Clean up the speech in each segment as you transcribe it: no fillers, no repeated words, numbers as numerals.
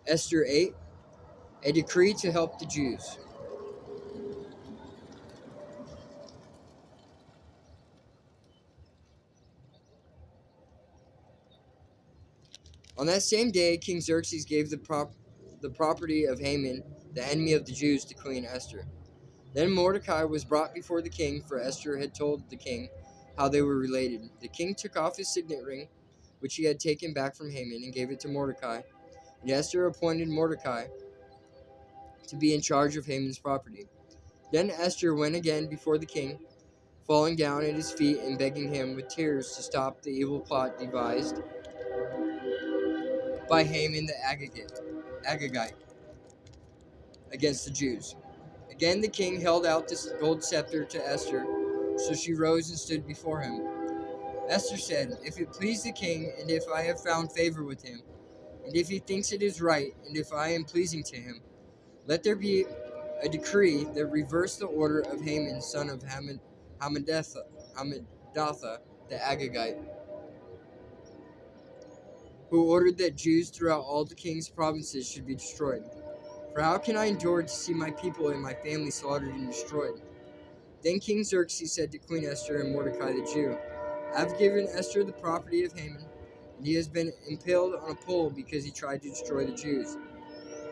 Esther 8, a decree to help the Jews. On that same day, King Xerxes gave the property of Haman, the enemy of the Jews, to Queen Esther. Then Mordecai was brought before the king, for Esther had told the king how they were related. The king took off his signet ring, which he had taken back from Haman, and gave it to Mordecai. And Esther appointed Mordecai to be in charge of Haman's property. Then Esther went again before the king, falling down at his feet and begging him with tears to stop the evil plot devised by Haman the Agagite against the Jews. Again the king held out this gold scepter to Esther, so she rose and stood before him. Esther said, "If it please the king, and if I have found favor with him, and if he thinks it is right, and if I am pleasing to him, let there be a decree that reverse the order of Haman, son of Hammedatha, the Agagite, who ordered that Jews throughout all the king's provinces should be destroyed. For how can I endure to see my people and my family slaughtered and destroyed?" Then King Xerxes said to Queen Esther and Mordecai the Jew, "I have given Esther the property of Haman, and he has been impaled on a pole because he tried to destroy the Jews.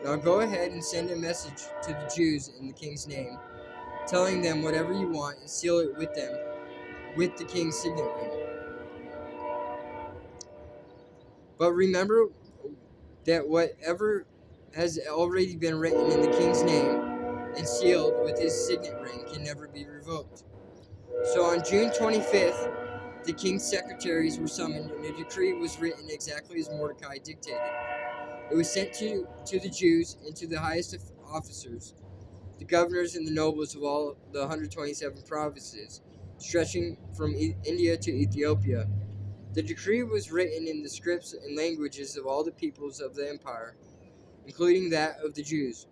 Now go ahead and send a message to the Jews in the king's name, telling them whatever you want, and seal it with them, with the king's signet ring. But remember that whatever has already been written in the king's name and sealed with his signet ring can never be revoked." So on June 25th, the king's secretaries were summoned, and a decree was written exactly as Mordecai dictated. It was sent to the Jews and to the highest officers, the governors and the nobles of all the 127 provinces, stretching from India to Ethiopia. The decree was written in the scripts and languages of all the peoples of the empire, including that of the Jews.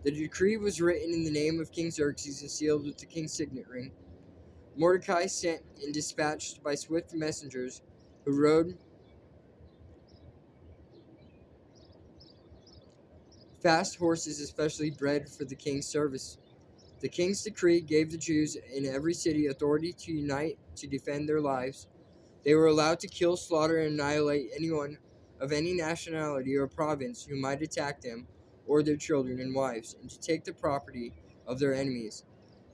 The decree was written in the name of King Xerxes and sealed with the king's signet ring. Mordecai sent and dispatched by swift messengers who rode fast horses especially bred for the king's service. The king's decree gave the Jews in every city authority to unite to defend their lives. They were allowed to kill, slaughter, and annihilate anyone of any nationality or province who might attack them or their children and wives, and to take the property of their enemies.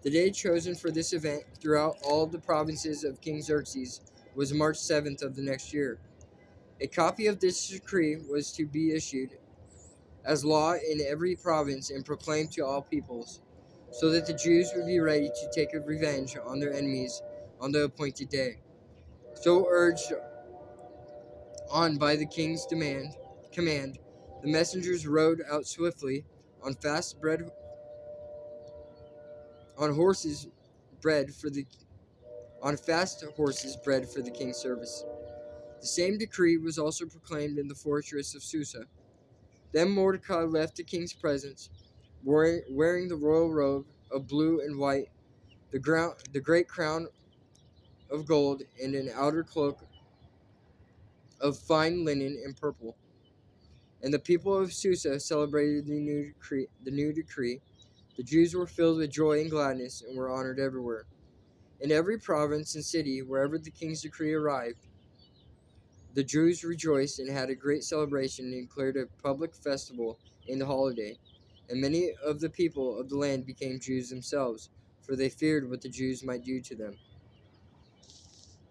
The day chosen for this event throughout all the provinces of King Xerxes was March 7th of the next year. A copy of this decree was to be issued as law in every province and proclaimed to all peoples, so that the Jews would be ready to take revenge on their enemies on the appointed day. So urged on by the king's command, the messengers rode out swiftly on horses bred for the on fast horses bred for the king's service. The same decree was also proclaimed in the fortress of Susa. Then Mordecai left the king's presence, wearing the royal robe of blue and white, the great crown of gold, and an outer cloak of fine linen and purple. And the people of Susa celebrated the new decree. The Jews were filled with joy and gladness and were honored everywhere. In every province and city, wherever the king's decree arrived, the Jews rejoiced and had a great celebration and declared a public festival in the holiday. And many of the people of the land became Jews themselves, for they feared what the Jews might do to them.